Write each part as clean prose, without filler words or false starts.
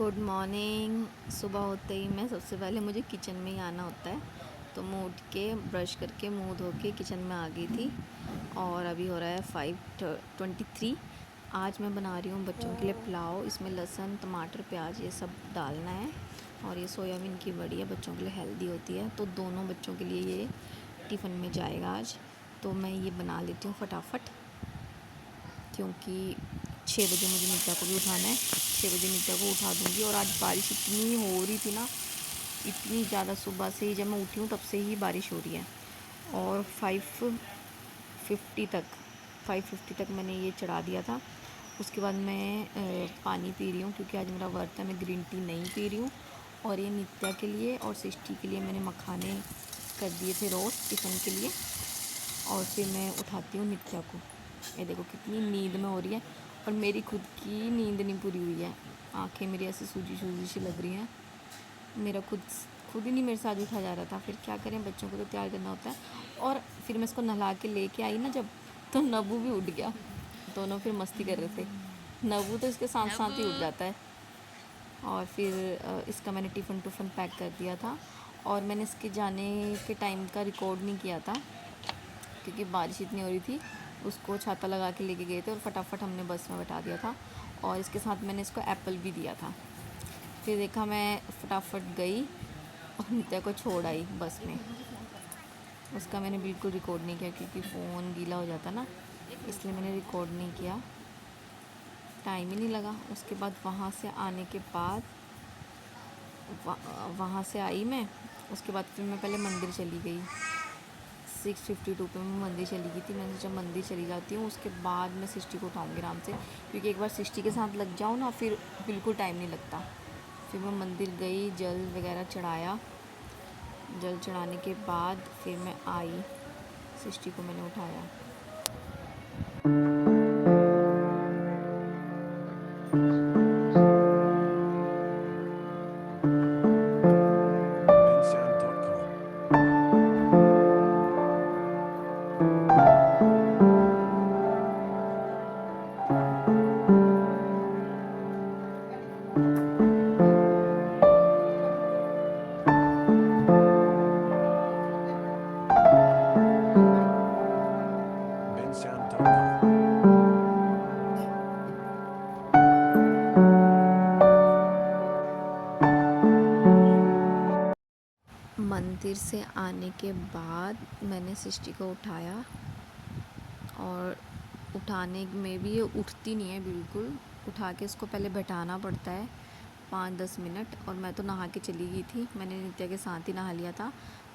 Good morning. सुबह होते ही मैं सबसे पहले मुझे किचन में ही आना होता है, तो मैं उठ के ब्रश करके मुंह धो के किचन में आ गई थी। और अभी हो रहा है 5:23। आज मैं बना रही हूँ बच्चों के लिए पुलाव। इसमें लहसुन, टमाटर, प्याज ये सब डालना है। और ये सोयाबीन की बड़ी है, बच्चों के लिए हेल्दी होती है, तो दोनों बच्चों के लिए ये टिफ़िन में जाएगा आज। तो मैं ये बना लेती हूँ फटाफट, क्योंकि 6 बजे मुझे नित्या को भी उठाना है। 6 बजे नित्या को उठा दूँगी। और आज बारिश इतनी हो रही थी ना, इतनी ज़्यादा, सुबह से ही जब मैं उठी हूँ तब से ही बारिश हो रही है। और 5:50 तक मैंने ये चढ़ा दिया था। उसके बाद मैं पानी पी रही हूँ, क्योंकि आज मेरा व्रत है, मैं ग्रीन टी नहीं पी रही हूँ। और ये नित्या के लिए और सृष्टि के लिए मैंने मखाने कर दिए थे रोस्ट टिफ़िन के लिए। और फिर मैं उठाती हूँ नित्या को। ये देखो कितनी नींद में हो रही है, और मेरी खुद की नींद नहीं पूरी हुई है। आंखें मेरी ऐसे सूजी सूजी सी लग रही हैं। मेरा खुद ही नहीं मेरे साथ उठा जा रहा था। फिर क्या करें, बच्चों को तो तैयार करना होता है। और फिर मैं इसको नहला के लेके आई ना जब, तो नबू भी उठ गया। दोनों फिर मस्ती कर रहे थे। नबू तो इसके साथ साथ ही उठ जाता है। और फिर इसका मैंने टिफ़िन पैक कर दिया था। और मैंने इसके जाने के टाइम का रिकॉर्ड नहीं किया था, क्योंकि बारिश इतनी हो रही थी। उसको छाता लगा के लेके गए थे और फटाफट हमने बस में बैठा दिया था। और इसके साथ मैंने इसको एप्पल भी दिया था। फिर देखा, मैं फटाफट गई और नित्या को छोड़ आई बस में। उसका मैंने बिल्कुल रिकॉर्ड नहीं किया, क्योंकि फ़ोन गीला हो जाता ना, इसलिए मैंने रिकॉर्ड नहीं किया। टाइम ही नहीं लगा। उसके बाद वहाँ से आने के बाद वहाँ से आई मैं। उसके बाद फिर मैं पहले मंदिर चली गई। 6:52 पे मैं मंदिर चली गई थी। मैंने जब मंदिर चली जाती हूँ, उसके बाद मैं सृष्टि को उठाऊँगी आराम से, क्योंकि एक बार सृष्टि के साथ लग जाऊँ ना, फिर बिल्कुल टाइम नहीं लगता। फिर मैं मंदिर गई, जल वगैरह चढ़ाया। जल चढ़ाने के बाद फिर मैं आई, सृष्टि को मैंने उठाया। मंदिर से आने के बाद मैंने सृष्टि को उठाया। और उठाने में भी ये उठती नहीं है बिल्कुल। उठा के इसको पहले बैठाना पड़ता है 5-10 मिनट। और मैं तो नहा के चली गई थी, मैंने नित्या के साथ ही नहा लिया था।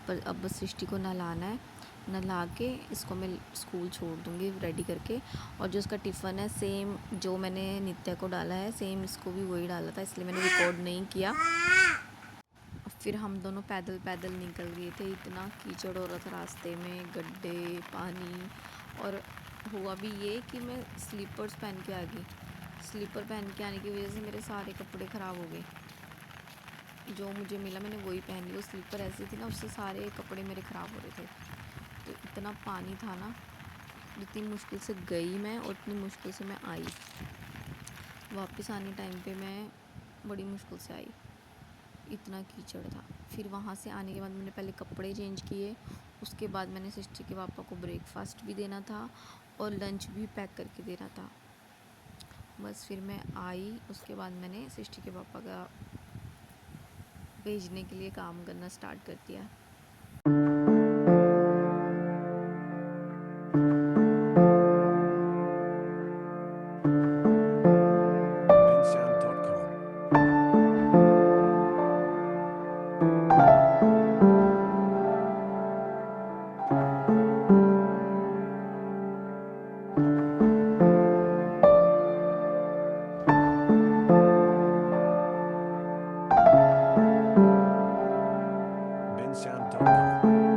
पर अब बस सृष्टि को नहलाना है। नहला के इसको मैं स्कूल छोड़ दूँगी रेडी करके। और जो इसका टिफ़िन है, सेम जो मैंने नित्या को डाला है, सेम इसको भी वही डाला था, इसलिए मैंने रिकॉर्ड नहीं किया। फिर हम दोनों पैदल पैदल निकल गए थे। इतना कीचड़ हो रहा था रास्ते में, गड्ढे, पानी। और हुआ भी ये कि मैं स्लीपर्स पहन के आ गई। स्लीपर पहन के आने की वजह से मेरे सारे कपड़े ख़राब हो गए। जो मुझे मिला मैंने वही पहन लिया। वो स्लीपर ऐसी थी ना, उससे सारे कपड़े मेरे ख़राब हो रहे थे। तो इतना पानी था ना, इतनी मुश्किल से गई मैं और इतनी मुश्किल से मैं आई। वापस आने टाइम पे मैं बड़ी मुश्किल से आई, इतना कीचड़ था। फिर वहाँ से आने के बाद मैंने पहले कपड़े चेंज किए। उसके बाद मैंने सृष्टि के पापा को ब्रेकफास्ट भी देना था और लंच भी पैक करके देना था। बस फिर मैं आई। उसके बाद मैंने सृष्टि के पापा का भेजने के लिए काम करना स्टार्ट कर दिया। bensound.com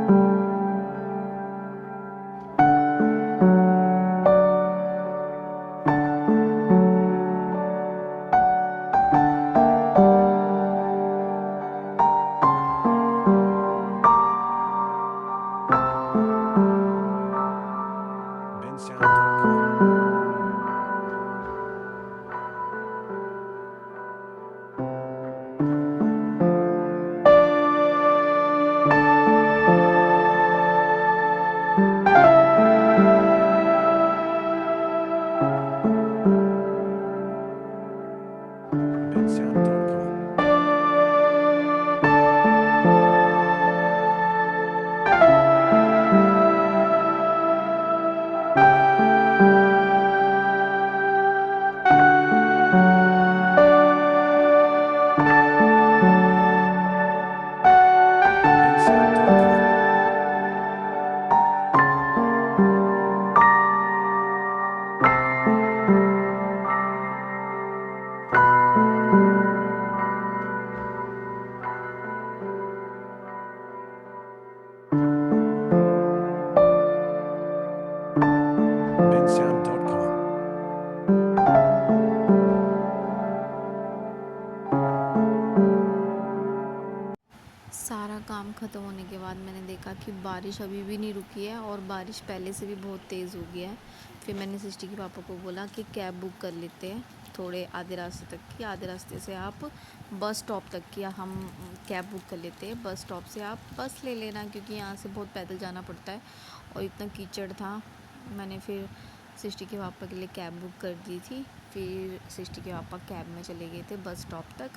ख़त्म होने के बाद मैंने देखा कि बारिश अभी भी नहीं रुकी है और बारिश पहले से भी बहुत तेज़ हो गया है। फिर मैंने सृष्टि के पापा को बोला कि कैब बुक कर लेते हैं थोड़े आधे रास्ते तक की, आधे रास्ते से आप बस स्टॉप तक की हम कैब बुक कर लेते हैं, बस स्टॉप से आप बस ले लेना क्योंकि यहाँ से बहुत पैदल जाना पड़ता है और इतना कीचड़ था। मैंने फिर सृष्टि के पापा के लिए कैब बुक कर दी थी। फिर सृष्टि के पापा कैब में चले गए थे बस स्टॉप तक।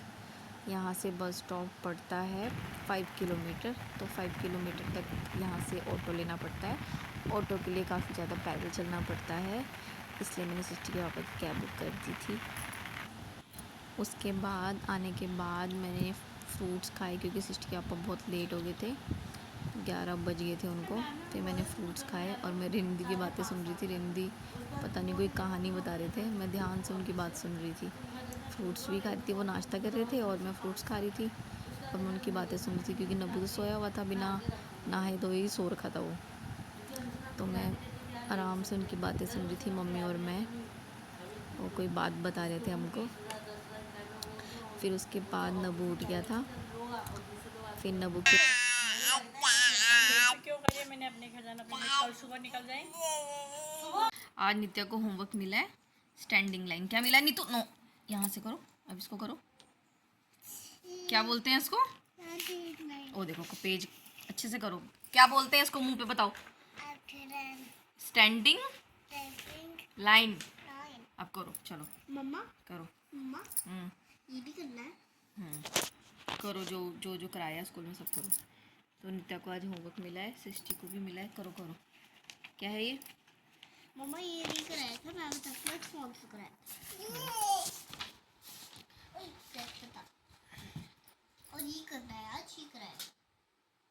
यहाँ से बस स्टॉप पड़ता है 5 किलोमीटर, तो 5 किलोमीटर तक यहाँ से ऑटो लेना पड़ता है। ऑटो के लिए काफ़ी ज़्यादा पैदल चलना पड़ता है, इसलिए मैंने सृष्टि के पापा की कैब बुक कर दी थी। उसके बाद आने के बाद मैंने फ्रूट्स खाए क्योंकि सृष्टि के पापा बहुत लेट हो गए थे, 11 बज गए थे उनको। फिर मैंने फ्रूट्स खाए और मैं रिंदी की बातें सुन रही थी। रिंदी पता नहीं कोई कहानी बता रहे थे, मैं ध्यान से उनकी बात सुन रही थी। फ्रूट्स भी खा रही थी, वो नाश्ता कर रहे थे और मैं फ्रूट्स खा रही थी और मैं उनकी बातें सुन रही थी क्योंकि नब्बू तो सोया हुआ था, बिना नहाए धोए ही सो रखा था वो। तो मैं आराम से उनकी बातें सुन रही थी, मम्मी और मैं। वो कोई बात बता रहे थे हमको। फिर उसके बाद नब्बू उठ गया था। फिर नब्बू के क्यों करिए मैंने अपने घर जाना, कल सुबह निकल जाए। आज नित्या को होमवर्क मिला है स्टैंडिंग लाइन। क्या मिला नीतू? नो, यहाँ से करो, अब इसको करो। क्या बोलते हैं इसको? ओ देखो पेज अच्छे से करो। क्या बोलते हैं इसको, मुंह पे बताओ। Standing line. अब करो, चलो मम्मा करो। मम्मा ये भी करना है। करो जो जो जो कराया स्कूल में सब करो। तो नित्या को आज होमवर्क मिला है, सृष्टि को भी मिला है। करो करो। क्या है ये? मम्मा ये नहीं कराया था, मैं तब तक फोन से कराया था। और ये करना है, आज ये कराया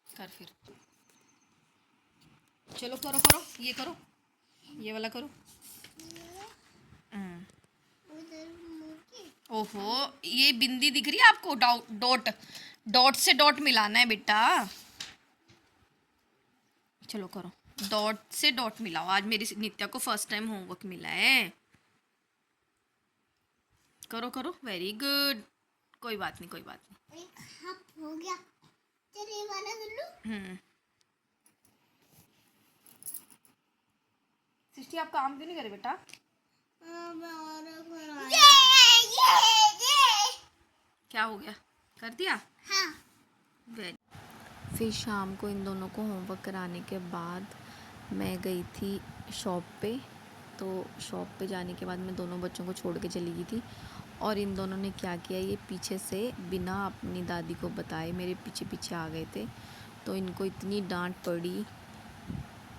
कर फिर। चलो करो करो, ये करो, ये वाला करो। ओहो, ये बिंदी दिख रही है आपको? डॉट डॉट से डॉट मिलाना है बेटा। चलो करो, डॉट से डॉट मिलाओ। आज मेरी नित्या को फर्स्ट टाइम होमवर्क मिला है। करो करो, वेरी गुड। कोई बात नहीं, कोई बात नहीं। हो गया। चलिए वाला गुल्लू। सृष्टि आप काम क्यों नहीं करे बेटा? क्या हो गया? कर दिया? हाँ। फिर शाम को इन दोनों को होमवर्क कराने के बाद मैं गई थी शॉप पे। तो शॉप पे जाने के बाद मैं दोनों बच्चों को छोड़ के चली गई थी और इन दोनों ने क्या किया, ये पीछे से बिना अपनी दादी को बताए मेरे पीछे पीछे आ गए थे। तो इनको इतनी डांट पड़ी,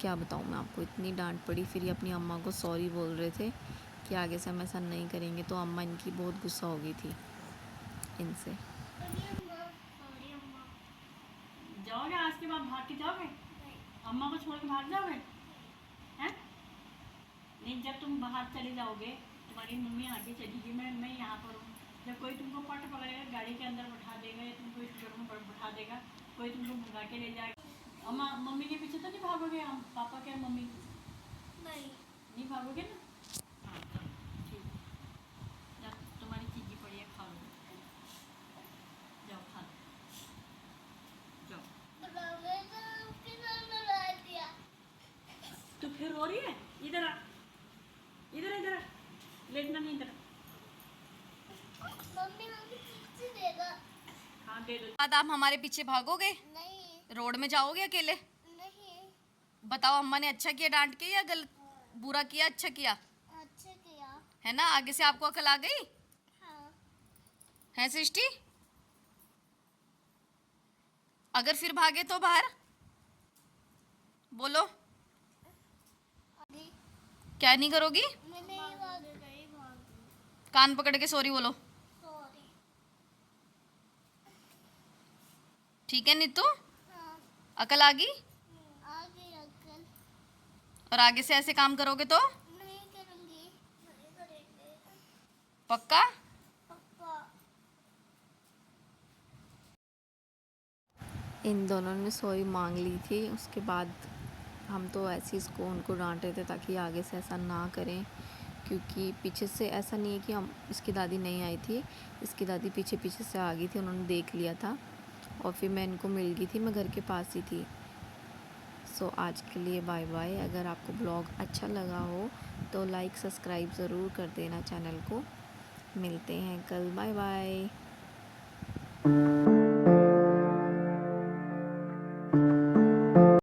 क्या बताऊँ मैं आपको, इतनी डांट पड़ी। फिर ये अपनी अम्मा को सॉरी बोल रहे थे कि आगे से हम ऐसा नहीं करेंगे। तो अम्मा इनकी बहुत गुस्सा हो गई थी इनसे। जाओगे आज के बाद, भाग के जाओगे? अम्मा को छोड़ के भाग जाओगे? हैं? नहीं, जब तुम बाहर चले जाओगे, तुम्हारी मम्मी आगे चलेगी, मैं यहाँ पर हूँ। जब कोई तुमको पट पकड़ेगा, गाड़ी के अंदर बैठा देगा या तुमको स्कूटर में बैठा देगा, कोई तुमको भगा के ले जाएगा, अम्मा मम्मी के पीछे तो नहीं भागोगे? हम पापा के मम्मी नहीं भागोगे ना? हाँ ठीक है। जब तुम्हारी चीज़ी पड़ी है, खा लो, जाओ खा लो, जाओ। तो फिर रो रही है? इधर आ, इधर इधर आ, लेटना नहीं, इधर मम्मी देगा। हाँ दे दो। बाद आप हमारे पीछे भागोगे? नहीं। रोड में जाओगे अकेले? नहीं। बताओ, अम्मा ने अच्छा किया डांट के या गलत, बुरा किया अच्छा किया? अच्छा किया है ना? आगे से आपको अकल आ गई? हाँ। है सृष्टि? अगर फिर भागे तो बाहर बोलो। क्या नहीं करोगी? मैं नहीं भागूंगी। कान पकड़ के सॉरी बोलो। सॉरी। ठीक है नीतू? हाँ। अकल आ गई? आगे अंकल। और आगे से ऐसे काम करोगे तो नहीं करूंगी। नहीं करेंगे। पक्का? पक्का। इन दोनों ने सॉरी मांग ली थी। उसके बाद हम तो ऐसे इसको उनको डांट रहे थे ताकि आगे से ऐसा ना करें, क्योंकि पीछे से ऐसा नहीं है कि हम, इसकी दादी नहीं आई थी, इसकी दादी पीछे पीछे से आ गई थी, उन्होंने देख लिया था और फिर मैं इनको मिल गई थी, मैं घर के पास ही थी। सो आज के लिए बाय बाय। अगर आपको ब्लॉग अच्छा लगा हो तो लाइक सब्सक्राइब ज़रूर कर देना चैनल को। मिलते हैं कल, बाय बाय।